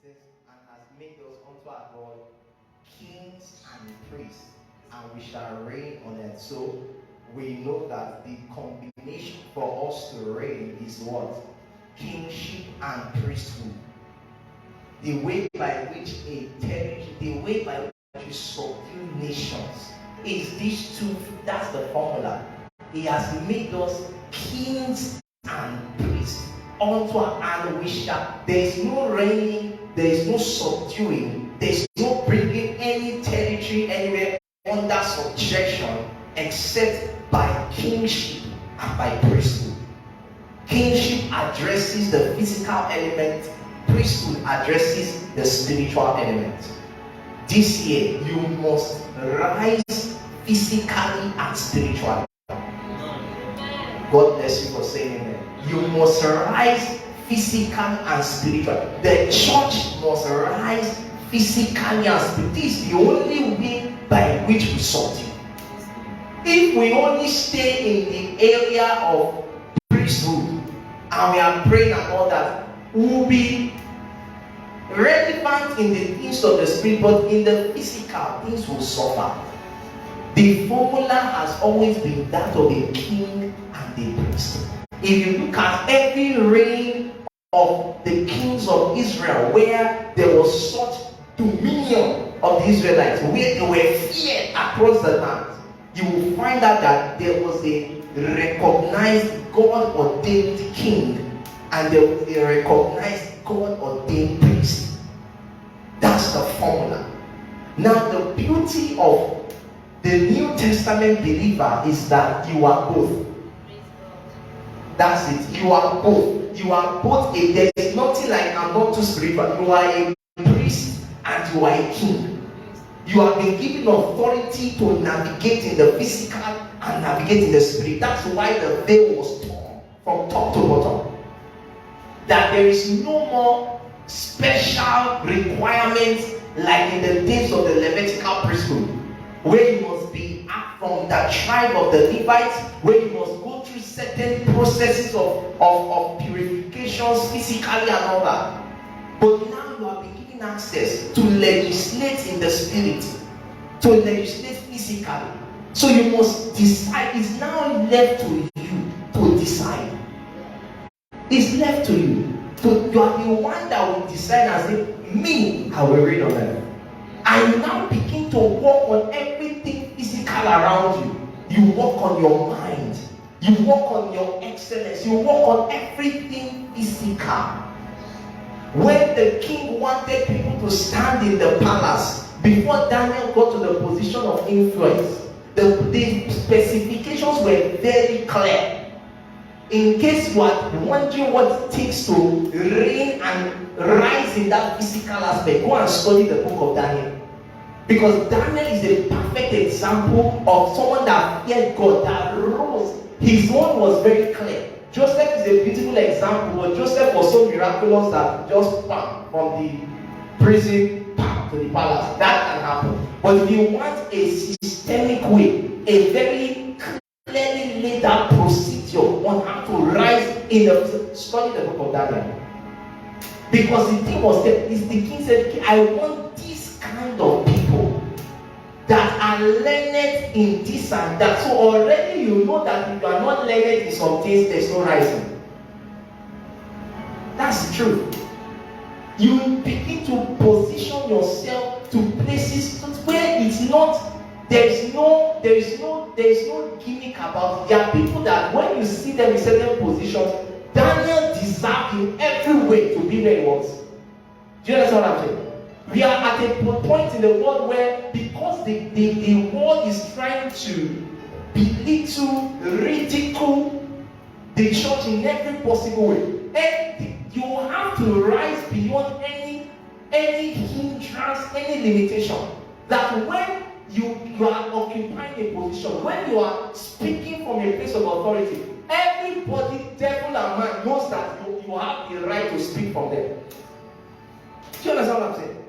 says, and has made us unto our God kings and priests, and we shall reign on earth. So we know that the combination for us to reign is what? Kingship and priesthood. The way by which the way by which you subdue nations is these two. That's the formula. He has made us kings and priests unto our, and we shall. There is no reigning, there is no subduing, there is no bringing any territory anywhere under subjection except by kingship and by priesthood. Kingship addresses the physical element, priesthood addresses the spiritual element. This year, you must rise physically and spiritually. God bless you for saying amen. You must rise physically and spiritually. The church must rise physically and spiritually. This is the only way by which we subdue. If we only stay in the area of priesthood and we are praying and all that, we will be relevant in the things of the spirit, but in the physical, things will suffer. The formula has always been that of a king and a priest. If you look at every reign of the kings of Israel, where there was such dominion of the Israelites, where they were feared across the land, you will find out that there was a recognized God-ordained king and there was a recognized God-ordained priest. That's the formula. Now, the beauty of the New Testament believer is that you are both. That's it. You are both. You are both. There is nothing like I'm not too spiritual. You are a priest and you are a king. You have been given authority to navigate in the physical and navigate in the spirit. That's why the veil was torn from top to bottom. That there is no more special requirements like in the days of the Levitical priesthood, where you must be from the tribe of the Levites, where you must go through certain processes of purifications physically and all that. But now you have been given access to legislate in the spirit, to legislate physically. So you must decide. It's now left to you to decide. It's left to you. You are the one that will decide and say, me, I will reign on earth. I now begin to work on everything physical around you. You work on your mind. You work on your excellence. You work on everything physical. When the king wanted people to stand in the palace, before Daniel got to the position of influence, the specifications were very clear. In case you are wondering what it takes to reign and rise in that physical aspect, go and study the book of Daniel. Because Daniel is a perfect example of someone that feared God, that rose. His own was very clear. Joseph is a beautiful example, but Joseph was so miraculous that just from the prison to the palace. That can happen. But if you want a systemic way, a very clearly laid out procedure on how to rise in the study the book of Daniel. Because the thing was that the king said, I want this kind of people that are learned in this and that. So already you know that if you are not learned in some things, there's no rising. That's the truth. You begin to position yourself to places where it's not. There is no gimmick about it. There are people that when you see them in certain positions, Daniel deserved in every way to be where he was. Do you understand what I'm saying? We are at a point in the world where, because the world is trying to belittle, ridicule the church in every possible way, and you have to rise beyond any hindrance, any limitation. That when you are occupying a position, when you are speaking from a place of authority, everybody, devil and man, knows that you have the right to speak from them. Do you understand what I'm saying?